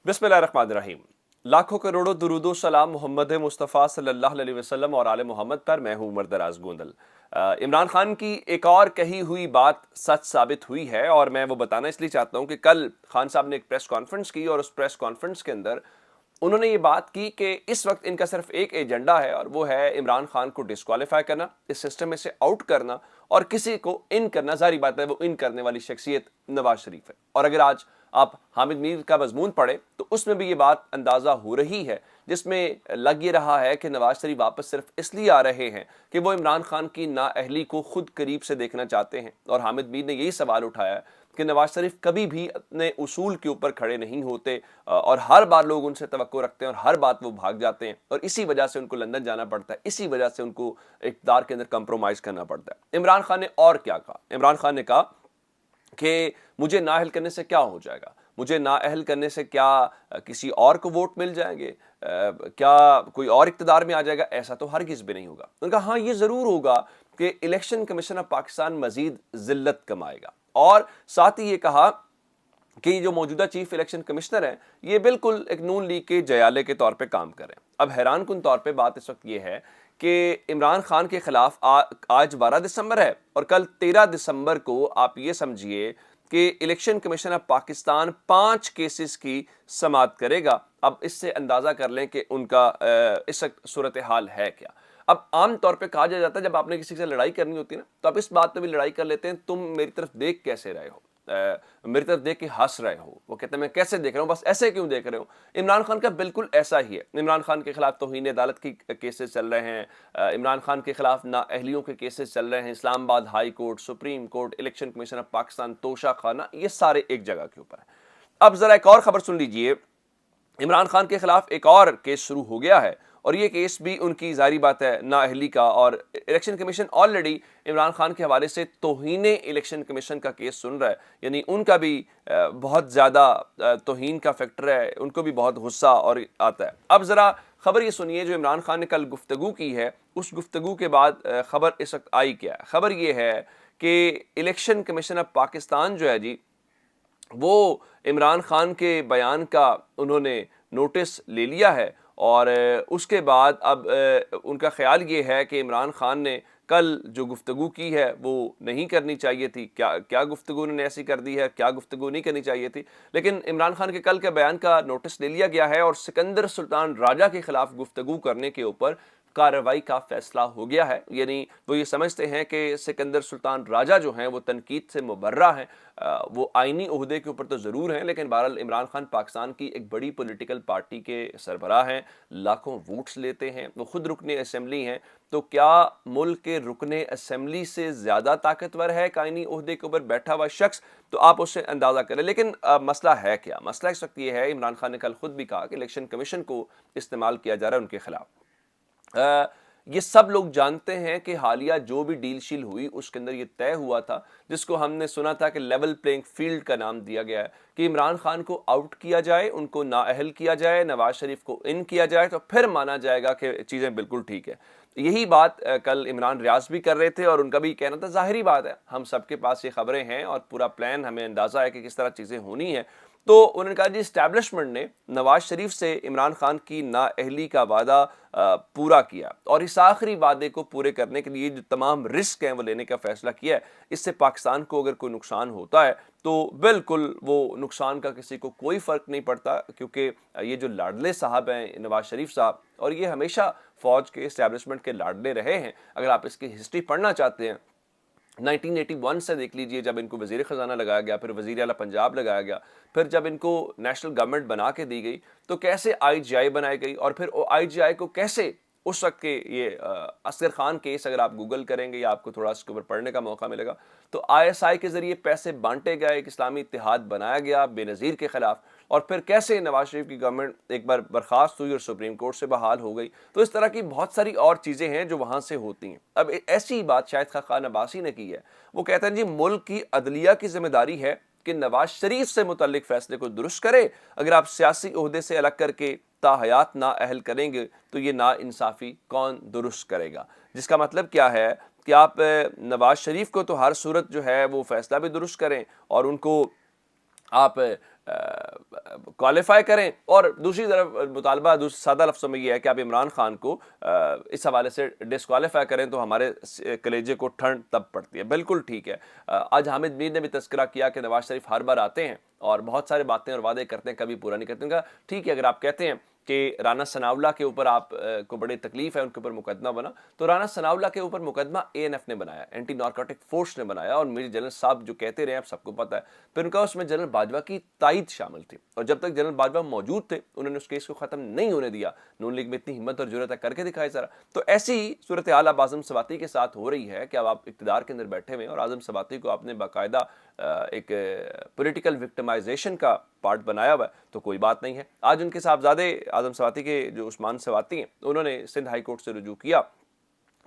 बिस्मिल्लाहिर्रहमानिर्रहीम। लाखों करोड़ों दुरूदो सलाम मोहम्मद मुस्तफ़ा सल्लल्लाहु अलैहि वसल्लम और आले मोहम्मद पर। मैं हूँ उमर दराज गोंदल। इमरान खान की एक और कही हुई बात सच साबित हुई है और मैं वो बताना इसलिए चाहता हूँ कि कल खान साहब ने एक प्रेस कॉन्फ्रेंस की और उस प्रेस कॉन्फ्रेंस के अंदर उन्होंने ये बात की कि इस वक्त इनका सिर्फ एक एजेंडा है और वो है इमरान खान को डिस्क्वालीफाई करना, इस सिस्टम में से आउट करना और किसी को इन करना। जारी बात है वो इन करने वाली शख्सियत नवाज शरीफ है। और अगर आज आप हामिद मीर का मजमून पढ़े तो उसमें भी ये बात अंदाजा हो रही है, जिसमें लग ये रहा है कि नवाज शरीफ वापस सिर्फ इसलिए आ रहे हैं कि वो इमरान खान की नाअहली को खुद करीब से देखना चाहते हैं। और हामिद मीर ने यही सवाल उठाया कि नवाज शरीफ कभी भी अपने उसूल के ऊपर खड़े नहीं होते और हर बार लोग उनसे तवक्को रखते हैं और हर बात वो भाग जाते हैं और इसी वजह से उनको लंदन जाना पड़ता है, इसी वजह से उनको इक़्तिदार के अंदर कंप्रोमाइज़ करना पड़ता है। इमरान खान ने और क्या कहा? इमरान खान ने कहा कि मुझे नाअहल करने से क्या हो जाएगा, मुझे नाअहल करने से क्या किसी और को वोट मिल जाएंगे, क्या कोई और इक़्तिदार में आ जाएगा? ऐसा तो हरगिज़ भी नहीं होगा। उन्होंने कहा हाँ ये ज़रूर होगा कि इलेक्शन कमीशन ऑफ पाकिस्तान मज़ीद ज़िल्लत कमाएगा। और साथ ही ये कहा कि जो मौजूदा चीफ इलेक्शन कमिश्नर हैं ये बिल्कुल एक नून लीग के जयाले के तौर पे काम कर रहे हैं। अब हैरान कुन तौर पे बात इस वक्त ये है कि इमरान खान के खिलाफ आज 12 दिसंबर है और कल 13 दिसंबर को आप ये समझिए कि election commission of Pakistan 5 cases की समाअत करेगा। अब इससे अंदाज़ा कर लें कि उनका इस वक्त सूरत हाल है क्या। अब आम तौर पे कहा जाता है जब आपने किसी से लड़ाई करनी होती है ना तो आप इस बात पे भी लड़ाई कर लेते हैं, तुम मेरी तरफ देख कैसे रहे हो, मेरी तरफ देख के हंस रहे हो। वो कहते हैं मैं कैसे देख रहा हूँ, बस ऐसे क्यों देख रहे हो। इमरान खान का बिल्कुल ऐसा ही है। इमरान खान के खिलाफ तौहीन अदालत की केसेस चल रहे हैं, इमरान खान के खिलाफ नाअहलियों के केसेस चल रहे हैं, Islamabad high court, supreme court, election commission of Pakistan, Tosha Khana, ये सारे एक जगह के ऊपर है। अब जरा एक और खबर सुन लीजिए। इमरान खान के खिलाफ एक और केस शुरू हो गया है और ये केस भी उनकी जारी बात है नाअहली का। और election commission already Imran Khan के हवाले से तौहीने इलेक्शन कमीशन का केस सुन रहा है, यानी उनका भी बहुत ज़्यादा तौहीन का फैक्टर है, उनको भी बहुत गुस्सा और आता है। अब ज़रा खबर ये सुनिए जो इमरान खान ने कल गुफ्तगू की है, उस गुफ्तगू के बाद खबर इस वक्त आई क्या है। खबर ये है कि इलेक्शन कमीशन ऑफ पाकिस्तान जो है जी वो इमरान खान के बयान का उन्होंने नोटिस ले लिया है और उसके बाद अब उनका ख्याल ये है कि इमरान खान ने कल जो गुफ्तगू की है वो नहीं करनी चाहिए थी। क्या गुफ्तगू उन्होंने ऐसी कर दी है, क्या गुफ्तगू नहीं करनी चाहिए थी, लेकिन इमरान खान के कल के बयान का नोटिस ले लिया गया है और सिकंदर सुल्तान राजा के खिलाफ गुफ्तगू करने के ऊपर कार्रवाई का फैसला हो गया है। यानी वो ये समझते हैं कि सिकंदर सुल्तान राजा जो हैं वो तनकीद से मुबर्रा हैं, वो आइनी ओहदे के ऊपर तो ज़रूर हैं लेकिन बहरहाल इमरान खान पाकिस्तान की एक बड़ी पॉलिटिकल पार्टी के सरबराह हैं, लाखों वोट्स लेते हैं, वो खुद रुकने असम्बली हैं। तो क्या मुल्क के रुकने असम्बली से ज़्यादा ताकतवर है एक आइनी ओहदे के ऊपर बैठा हुआ शख्स? तो आप उससे अंदाज़ा करें। लेकिन मसला है क्या? मसला इस वक्त ये है, इमरान खान ने कल खुद भी कहा कि इलेक्शन कमीशन को इस्तेमाल किया जा रहा है उनके खिलाफ। ये सब लोग जानते हैं कि हालिया जो भी डील शील हुई उसके अंदर ये तय हुआ था, जिसको हमने सुना था कि लेवल प्लेइंग फील्ड का नाम दिया गया है, कि इमरान खान को आउट किया जाए, उनको नाअहल किया जाए, नवाज शरीफ को इन किया जाए, तो फिर माना जाएगा कि चीज़ें बिल्कुल ठीक है। यही बात कल इमरान रियाज भी कर रहे थे और उनका भी कहना था ज़ाहिरी बात है, हम सबके पास ये खबरें हैं और पूरा प्लान हमें अंदाज़ा है कि किस तरह चीज़ें होनी हैं। तो उन्होंने कहा जी इस्टेब्लिशमेंट ने नवाज शरीफ से इमरान खान की नाअहली का वादा पूरा किया और इस आखिरी वादे को पूरे करने के लिए जो तमाम रिस्क हैं वो लेने का फैसला किया है। इससे पाकिस्तान को अगर कोई नुकसान होता है तो बिल्कुल वो नुकसान का किसी को कोई फ़र्क नहीं पड़ता, क्योंकि ये जो लाडले साहब हैं नवाज शरीफ साहब, और ये हमेशा फ़ौज के इस्टेब्लिशमेंट के लाडले रहे हैं। अगर आप इसकी हिस्ट्री पढ़ना चाहते हैं 1981 से देख लीजिए, जब इनको वज़ीर ख़जाना लगाया गया, फिर वज़ीर आला पंजाब लगाया गया, फिर जब इनको नेशनल गवर्नमेंट बना के दी गई तो कैसे IGI बनाई गई और फिर IGI को कैसे उस वक्त के ये असगर खान केस अगर आप गूगल करेंगे या आपको थोड़ा इसके ऊपर पढ़ने का मौका मिलेगा तो ISI के ज़रिए पैसे बांटे गए, एक इस्लामी इत्तेहाद बनाया गया बेनज़ीर के ख़िलाफ़, और फिर कैसे नवाज शरीफ की गवर्नमेंट एक बार बर्खास्त हुई और सुप्रीम कोर्ट से बहाल हो गई। तो इस तरह की बहुत सारी और चीज़ें हैं जो वहाँ से होती हैं। अब ऐसी बात शायद खान अब्बासी ने की है, वो कहते हैं जी मुल्क की अदलिया की जिम्मेदारी है कि नवाज शरीफ से मुतल्लिक फैसले को दुरुस्त करे। अगर आप सियासी ओहदे से अलग करके ताहयात नाअहल करेंगे तो ये नाइंसाफ़ी कौन दुरुस्त करेगा? जिसका मतलब क्या है कि आप नवाज शरीफ को तो हर सूरत जो है वो फैसला भी दुरुस्त करें और उनको आप کوالیفائی کریں، اور دوسری طرف مطالبہ سادہ لفظوں میں یہ ہے کہ آپ عمران خان کو اس حوالے سے ڈسکوالیفائی کریں تو ہمارے کلیجے کو ٹھنڈ تب پڑتی ہے۔ بالکل ٹھیک ہے، آج حامد میر نے بھی تذکرہ کیا کہ نواز شریف ہر بار آتے ہیں اور بہت سارے باتیں اور وعدے کرتے ہیں، کبھی پورا نہیں کرتے۔ ان کا ٹھیک ہے، اگر آپ کہتے ہیں کہ رانا ثناءاللہ کے اوپر آپ کو بڑی تکلیف ہے، ان کے اوپر مقدمہ بنا، تو رانا ثناءاللہ کے اوپر مقدمہ ANF نے بنایا، اینٹی نارکوٹک فورس نے بنایا، اور میری جنرل صاحب جو کہتے رہے ہیں آپ سب کو پتہ ہے۔ پھر ان کا اس میں جنرل باجوہ کی تائید شامل تھی، اور جب تک جنرل باجوہ موجود تھے انہوں نے اس کیس کو ختم نہیں ہونے دیا۔ نون لیگ میں اتنی ہمت اور جرأت ہے، کر کے دکھائے ذرا۔ تو ایسی صورتحال اب اعظم سواتی کے ساتھ ہو رہی ہے کہ اب آپ اقتدار کے اندر بیٹھے ہوئے ہیں اور اعظم سواتی کو آپ نے باقاعدہ ایک پولیٹیکل وکٹمائزیشن کا پارٹ بنایا ہوا ہے، تو کوئی بات نہیں ہے۔ آج ان کے صاحبزادے اعظم سواتی کے جو عثمان سواتی ہیں، انہوں نے سندھ ہائی کورٹ سے رجوع کیا،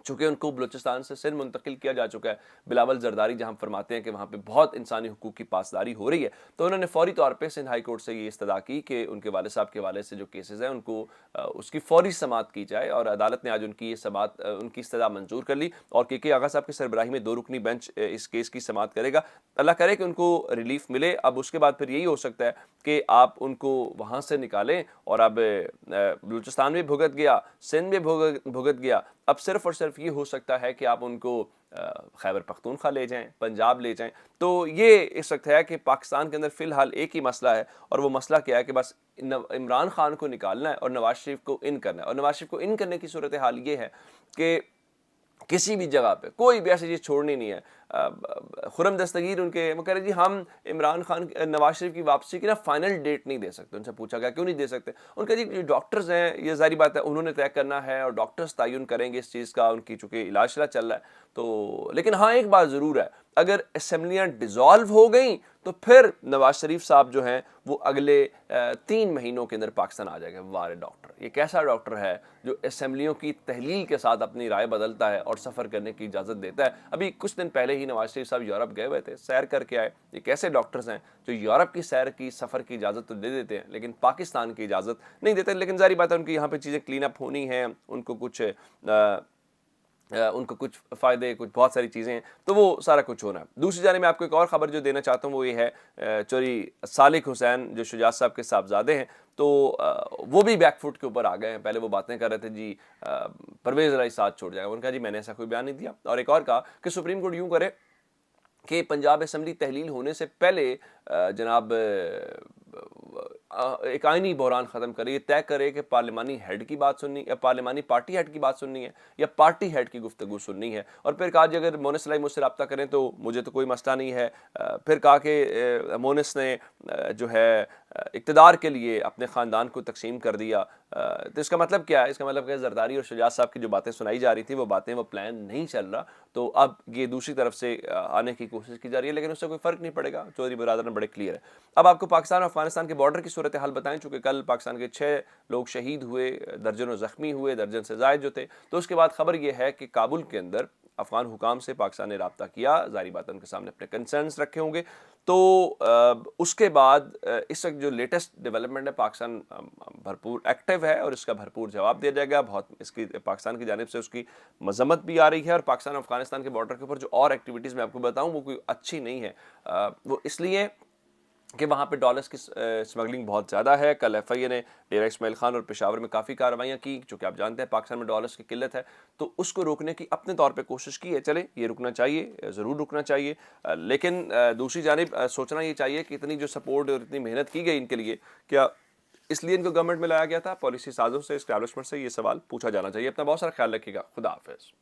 چونکہ ان کو بلوچستان سے سندھ منتقل کیا جا چکا ہے۔ بلاول زرداری جہاں فرماتے ہیں کہ وہاں پہ بہت انسانی حقوق کی پاسداری ہو رہی ہے، تو انہوں نے فوری طور پہ سندھ ہائی کورٹ سے یہ استدعا کی کہ ان کے والد صاحب کے حوالے سے جو کیسز ہیں ان کو اس کی فوری سماعت کی جائے، اور عدالت نے آج ان کی یہ سماعت، ان کی استدعا منظور کر لی، اور KK آغا صاحب کی سربراہی میں 2 رکنی بینچ اس کیس کی سماعت کرے گا۔ اللہ کرے کہ ان کو ریلیف ملے۔ اب اس کے بعد پھر یہی ہو سکتا ہے کہ آپ ان کو وہاں سے نکالیں، اور اب بلوچستان بھی بھگت گیا، سندھ بھی بھگت گیا، اب صرف اور صرف یہ ہو سکتا ہے کہ آپ ان کو خیبر پختونخوا لے جائیں، پنجاب لے جائیں۔ تو یہ اس وقت ہے کہ پاکستان کے اندر فی الحال ایک ہی مسئلہ ہے، اور وہ مسئلہ کیا ہے کہ بس عمران خان کو نکالنا ہے اور نواز شریف کو ان کرنا ہے۔ اور نواز شریف کو ان کرنے کی صورتحال یہ ہے کہ کسی بھی جگہ پہ کوئی بھی ایسی چیز چھوڑنی نہیں ہے۔ خرم دستگیر ان کے وہ کہہ رہے جی ہم عمران خان نواز شریف کی واپسی کی نا فائنل ڈیٹ نہیں دے سکتے۔ ان سے پوچھا گیا کیوں نہیں دے سکتے؟ ان کا جی جو ڈاکٹرز ہیں، یہ ظاہری بات ہے انہوں نے طے کرنا ہے، اور ڈاکٹرز تعین کریں گے اس چیز کا، ان کی چونکہ علاج چل رہا ہے تو۔ لیکن ہاں ایک بات ضرور ہے، اگر اسمبلیاں ڈیزالو ہو گئیں تو پھر نواز شریف صاحب جو ہیں وہ اگلے 3 مہینوں کے اندر پاکستان آ جائے گا۔ وارے ڈاکٹر، یہ کیسا ڈاکٹر ہے جو اسمبلیوں کی تحلیل کے ساتھ اپنی رائے بدلتا ہے اور سفر کرنے کی اجازت دیتا ہے؟ ابھی کچھ دن پہلے ہی نواز شریف صاحب یورپ گئے ہوئے تھے، سیر کر کے آئے۔ یہ کیسے ڈاکٹرز ہیں جو یورپ کی سیر کی سفر کی اجازت تو دے دیتے ہیں لیکن پاکستان کی اجازت نہیں دیتے؟ لیکن ظاہری بات ہے ان کی یہاں پہ چیزیں کلین اپ ہونی ہیں، ان کو کچھ فائدے، کچھ بہت ساری چیزیں ہیں، تو وہ سارا کچھ ہونا ہے۔ دوسری جانب میں آپ کو ایک اور خبر جو دینا چاہتا ہوں وہ یہ ہے، چوری سالک حسین جو شجاعت صاحب کے صاحبزادے ہیں، تو وہ بھی بیک فٹ کے اوپر آ گئے ہیں۔ پہلے وہ باتیں کر رہے تھے جی پرویز الہی ساتھ چھوڑ جائے گا، ان کا جی میں نے ایسا کوئی بیان نہیں دیا۔ اور ایک اور کہا کہ سپریم کورٹ یوں کرے کہ پنجاب اسمبلی تحلیل ہونے سے پہلے جناب ایک آئینی بحران ختم کرے، یہ طے کرے کہ پارلیمانی ہیڈ کی بات سننی ہے، پارلیمانی پارٹی ہیڈ کی بات سننی ہے یا پارٹی ہیڈ کی گفتگو سننی ہے۔ اور پھر کہا جی اگر مونس الہی مجھ سے رابطہ کریں تو مجھے تو کوئی مسئلہ نہیں ہے۔ پھر کہا کہ مونس نے جو ہے اقتدار کے لیے اپنے خاندان کو تقسیم کر دیا، تو اس کا مطلب کیا ہے؟ اس کا مطلب کہ زرداری اور شجاعت صاحب کی جو باتیں سنائی جا رہی تھیں وہ باتیں، وہ پلان نہیں چل رہا، تو اب یہ دوسری طرف سے آنے کی کوشش کی جا رہی ہے، لیکن اس سے کوئی فرق نہیں پڑے گا۔ چودھری برادران بڑے کلیئر ہے۔ اب آپ کو پاکستان اور افغانستان کے بارڈر کی صورتحال بتائیں، چونکہ کل پاکستان کے 6 لوگ شہید ہوئے، درجنوں زخمی ہوئے، درجن سے زائد جو تھے، تو اس کے بعد خبر یہ ہے کہ کابل کے اندر افغان حکام سے پاکستان نے رابطہ کیا، ظاہری بات ہے ان کے سامنے اپنے کنسرنز رکھے ہوں گے۔ تو اس کے بعد اس وقت جو لیٹسٹ ڈیولپمنٹ ہے، پاکستان بھرپور ایکٹیو ہے اور اس کا بھرپور جواب دیا جائے گا۔ بہت اس کی پاکستان کی جانب سے اس کی مذمت بھی آ رہی ہے، اور پاکستان اور افغانستان کے بارڈر کے اوپر جو اور ایکٹیویٹیز میں آپ کو بتاؤں وہ کوئی اچھی نہیں ہے۔ وہ اس لیے کہ وہاں پہ ڈالرز کی اسمگلنگ بہت زیادہ ہے۔ کل FIA نے ڈیرہ اسماعیل خان اور پشاور میں کافی کارروائیاں کی، چونکہ آپ جانتے ہیں پاکستان میں ڈالرز کی قلت ہے، تو اس کو روکنے کی اپنے طور پہ کوشش کی ہے۔ چلے یہ رکنا چاہیے، ضرور رکنا چاہیے، لیکن دوسری جانب سوچنا یہ چاہیے کہ اتنی جو سپورٹ اور اتنی محنت کی گئی ان کے لیے، کیا اس لیے ان کو گورنمنٹ میں لایا گیا تھا؟ پالیسی سازوں سے، اسٹیبلشمنٹ سے یہ سوال پوچھا جانا چاہیے۔ اپنا بہت سارا خیال رکھیے گا۔ خدا حافظ۔